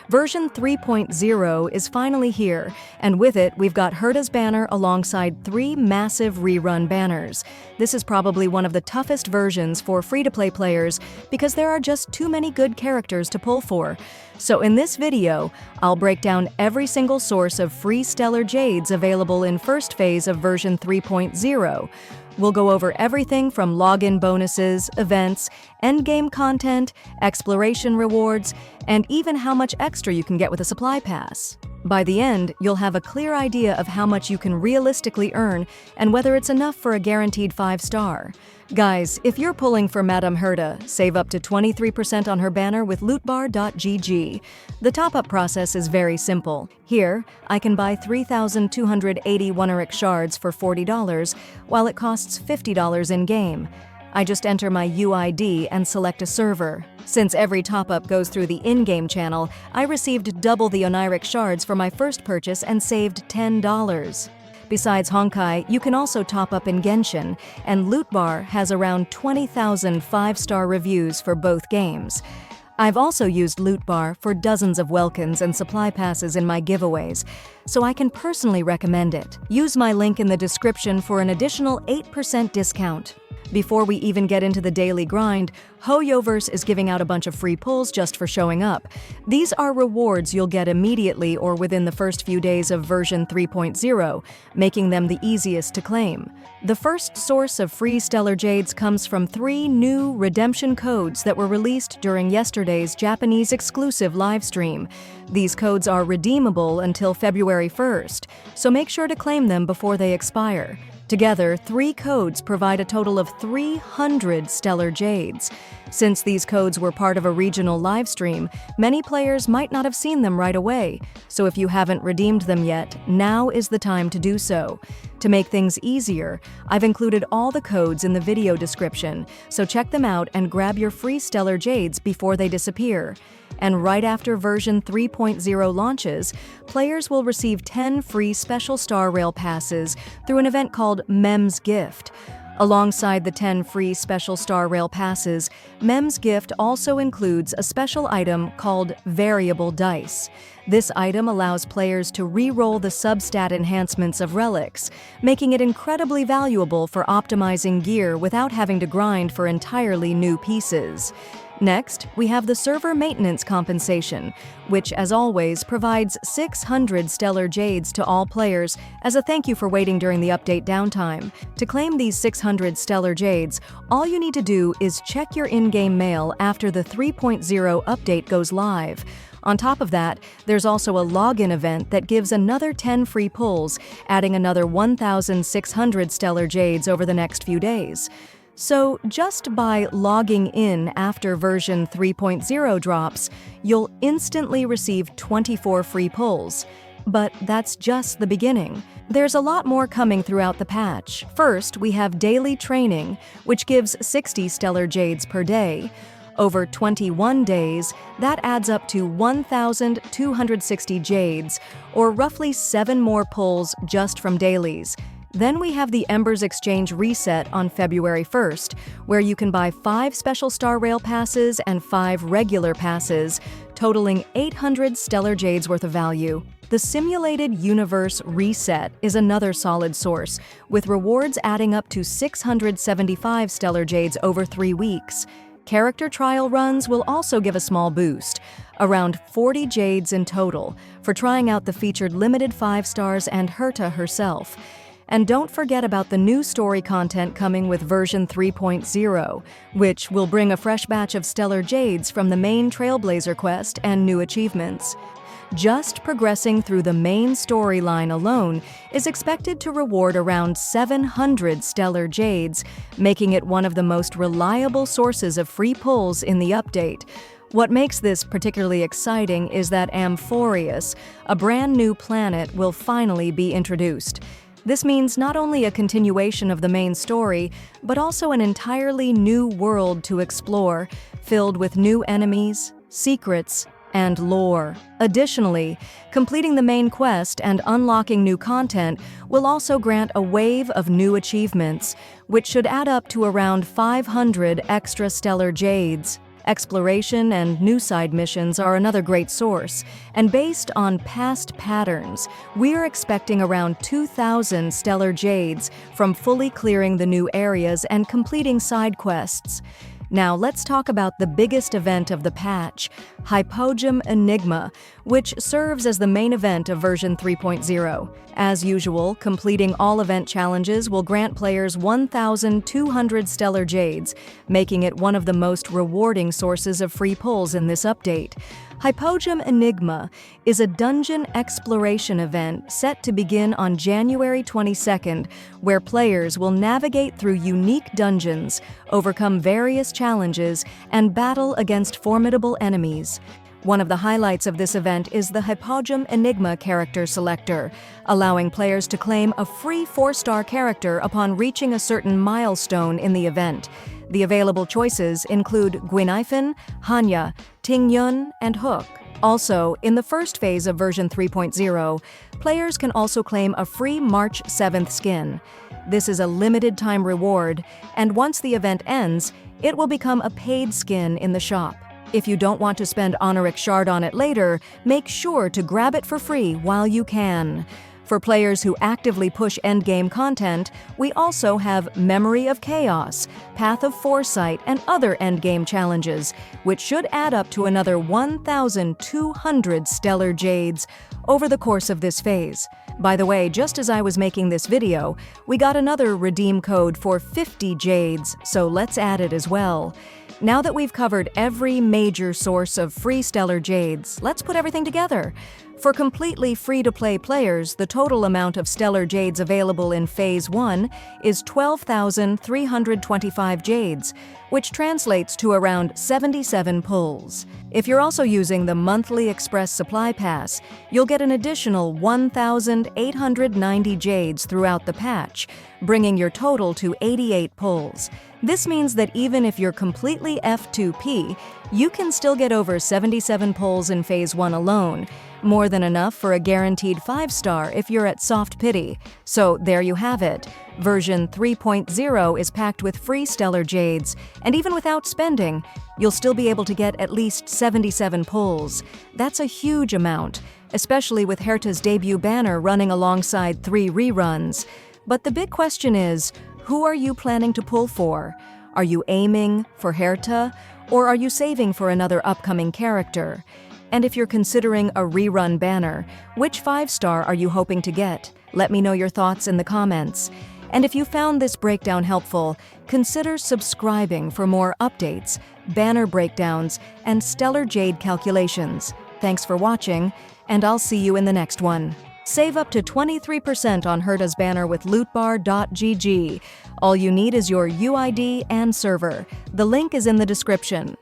Version 3.0 is finally here, and with it, we've got Herta's banner alongside 3 massive rerun banners. This is probably one of the toughest versions for free-to-play players because there are just too many good characters to pull for. So in this video, I'll break down every single source of free Stellar Jades available in first phase of version 3.0. We'll go over everything from login bonuses, events, endgame content, exploration rewards, and even how much extra you can get with a supply pass. By the end, you'll have a clear idea of how much you can realistically earn and whether it's enough for a guaranteed 5-star. Guys, if you're pulling for Madame Herta, save up to 23% on her banner with lootbar.gg. The top-up process is very simple. Here, I can buy 3,280 Oneiric Shards for $40, while it costs $50 in-game. I just enter my UID and select a server. Since every top-up goes through the in-game channel, I received double the Oneiric Shards for my first purchase and saved $10. Besides Honkai, you can also top up in Genshin, and Lootbar has around 20,000 5-star reviews for both games. I've also used Lootbar for dozens of welkins and supply passes in my giveaways, so I can personally recommend it. Use my link in the description for an additional 8% discount. Before we even get into the daily grind, Hoyoverse is giving out a bunch of free pulls just for showing up. These are rewards you'll get immediately or within the first few days of version 3.0, making them the easiest to claim. The first source of free Stellar Jades comes from 3 new redemption codes that were released during yesterday's Japanese exclusive livestream. These codes are redeemable until February 1st, so make sure to claim them before they expire. Together, 3 codes provide a total of 300 Stellar Jades. Since these codes were part of a regional livestream, many players might not have seen them right away, so if you haven't redeemed them yet, now is the time to do so. To make things easier, I've included all the codes in the video description, so check them out and grab your free Stellar Jades before they disappear. And right after version 3.0 launches, players will receive 10 free Special Star Rail passes through an event called Mem's Gift. Alongside the 10 free Special Star Rail passes, Mem's Gift also includes a special item called Variable Dice. This item allows players to re-roll the substat enhancements of relics, making it incredibly valuable for optimizing gear without having to grind for entirely new pieces. Next, we have the server maintenance compensation, which, as always, provides 600 Stellar Jades to all players as a thank you for waiting during the update downtime. To claim these 600 Stellar Jades, all you need to do is check your in-game mail after the 3.0 update goes live. On top of that, there's also a login event that gives another 10 free pulls, adding another 1,600 Stellar Jades over the next few days. So just by logging in after version 3.0 drops, you'll instantly receive 24 free pulls. But that's just the beginning. There's a lot more coming throughout the patch. First, we have daily training, which gives 60 Stellar Jades per day. Over 21 days, that adds up to 1,260 Jades, or roughly 7 more pulls just from dailies. Then we have the Embers Exchange reset on February 1st, where you can buy 5 Special Star Rail passes and 5 regular passes, totaling 800 Stellar Jades worth of value. The Simulated Universe reset is another solid source, with rewards adding up to 675 Stellar Jades over 3 weeks. Character trial runs will also give a small boost, around 40 Jades in total, for trying out the featured limited 5 stars and Herta herself. And don't forget about the new story content coming with version 3.0, which will bring a fresh batch of Stellar Jades from the main Trailblazer quest and new achievements. Just progressing through the main storyline alone is expected to reward around 700 Stellar Jades, making it one of the most reliable sources of free pulls in the update. What makes this particularly exciting is that Amphorius, a brand new planet, will finally be introduced. This means not only a continuation of the main story, but also an entirely new world to explore, filled with new enemies, secrets, and lore. Additionally, completing the main quest and unlocking new content will also grant a wave of new achievements, which should add up to around 500 extra Stellar Jades. Exploration and new side missions are another great source, and based on past patterns, we're expecting around 2,000 stellar jades from fully clearing the new areas and completing side quests. Now let's talk about the biggest event of the patch, Hypogeum Enigma, which serves as the main event of version 3.0. As usual, completing all event challenges will grant players 1,200 stellar jades, making it one of the most rewarding sources of free pulls in this update. Hypogeum Enigma is a dungeon exploration event set to begin on January 22nd, where players will navigate through unique dungeons, overcome various challenges, and battle against formidable enemies. One of the highlights of this event is the Hypogeum Enigma character selector, allowing players to claim a free 4-star character upon reaching a certain milestone in the event. The available choices include Gwynaifen, Hanya, Tingyun, and Hook. Also, in the first phase of version 3.0, players can also claim a free March 7th skin. This is a limited-time reward, and once the event ends, it will become a paid skin in the shop. If you don't want to spend Oneiric Shard on it later, make sure to grab it for free while you can. For players who actively push endgame content, we also have Memory of Chaos, Path of Foresight, and other endgame challenges, which should add up to another 1,200 stellar jades over the course of this phase. By the way, just as I was making this video, we got another redeem code for 50 jades, so let's add it as well. Now that we've covered every major source of free stellar jades, let's put everything together. For completely free-to-play players, the total amount of stellar jades available in Phase 1 is 12,325 jades, which translates to around 77 pulls. If you're also using the monthly Express Supply Pass, you'll get an additional 1,890 jades throughout the patch, bringing your total to 88 pulls. This means that even if you're completely F2P, you can still get over 77 pulls in Phase 1 alone, more than enough for a guaranteed 5-star if you're at Soft Pity. So there you have it. Version 3.0 is packed with free stellar jades, and even without spending, you'll still be able to get at least 77 pulls. That's a huge amount, especially with Herta's debut banner running alongside 3 reruns. But the big question is, who are you planning to pull for? Are you aiming for Herta, or are you saving for another upcoming character? And if you're considering a rerun banner, which 5-star are you hoping to get? Let me know your thoughts in the comments. And if you found this breakdown helpful, consider subscribing for more updates, banner breakdowns, and stellar jade calculations. Thanks for watching, and I'll see you in the next one. Save up to 23% on Herta's banner with lootbar.gg. All you need is your UID and server. The link is in the description.